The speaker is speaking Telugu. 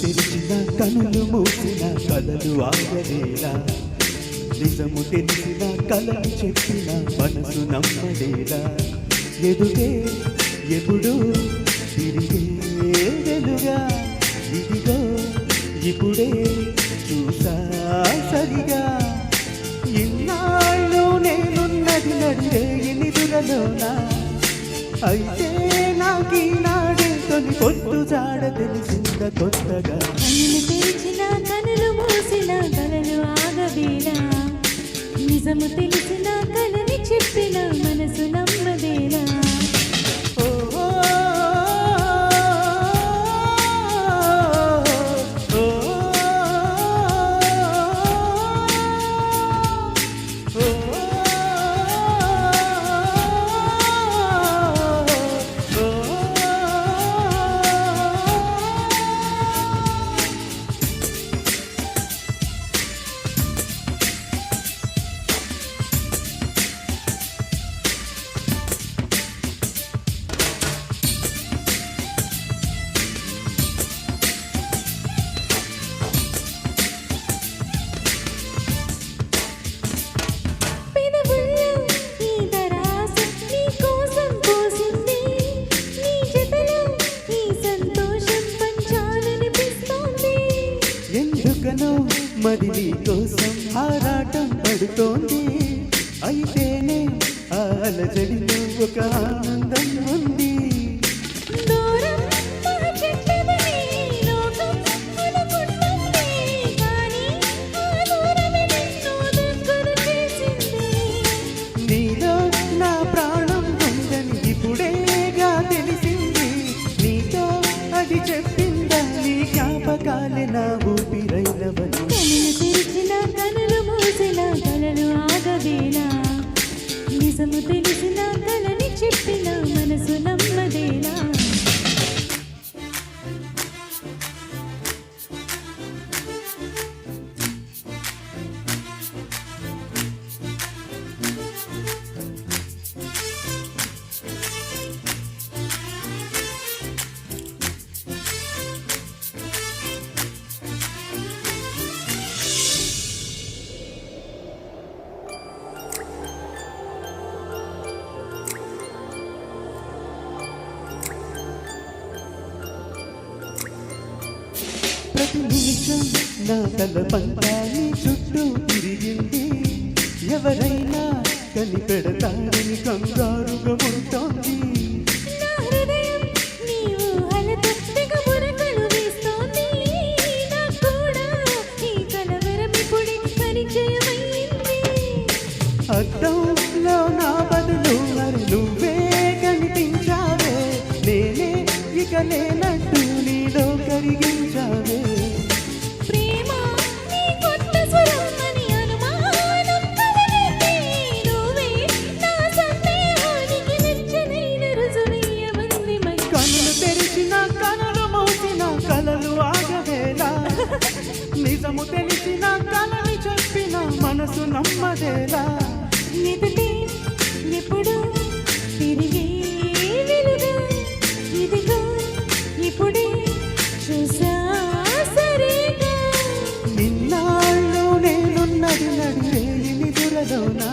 తెరిచిన కనులు మూసిన కలలు ఆగలేలా, నిజము తెలిసిన కలను చెప్పిన మనసు నమ్మలేలా, ఎదుగే ఎప్పుడు తిరిగే వెలుగా, ఇదిగో ఇప్పుడే చూసా సరిగా, ఇన్నాళ్ళు నేనున్నది నడిరే నిదురలోనా, అయితే నాకీనాడే తొలి పొద్దు జాడ తెలిసింద కొత్తగా. కన్నులు తెరిచిన కనులు మూసిన కలలు ఆగవేలా, నిజము తెలిసిన కలని చెప్పిన మనసు నమ్మదేలా. ఎందుకనో మరి నీ కోసం ఆరాటం పడుతోంది, అయితేనే ఆ అలజడిలో ఒక ఆనందం ఉంది. నీలో నా ప్రాణం ఉందని ఇప్పుడేగా తెలిసింది, నీతో అది చెప్పిందా నీ జ్ఞాపకాలే నా ఊపిరైనవని. కనులు తెరిచిన కనులు మూసిన కలలు ఆగవేలా, నిజము తెలిసిన కలని చెప్పిన మనసు నమ్మదేలా. ప్రతి నిమిషం నా తలపంతా నీ చుట్టూ తిరిగింది, ఎవరైనా కనిపెడతారని కంగారుగా ఉంటోంది. నా హృదయం నీ ఊహలతో తెగబురకలు వేస్తోంది, నాకు కూడా ఈ కలవరం ఇప్పుడే పరిచయమైంది. అద్దంలో నా బదులు మరి నువ్వే కనిపించావే, నేనే ఇక లేనట్టు నీలో కరిగించావే. ప్రేమ నీ కొత్త స్వరం అని అనుమానం కలిగింది, నువ్వే నా సందేహానికి నిచ్చెనైన రుజువయ్యమంది మరి. కనులు తెరిచిన కనులు మూసిన కలలు ఆగవేలా, నిజము తెలిసిన కలని చెప్పిన మనసు నమ్మదేలా. ఎదుటే ఎప్పుడు తిరిగే వెలుగా, ఇదిగో ఇప్పుడే చూసా సరిగా. నిన్నాళ్ళు నేనున్నది నడిరే నిదురలోనా.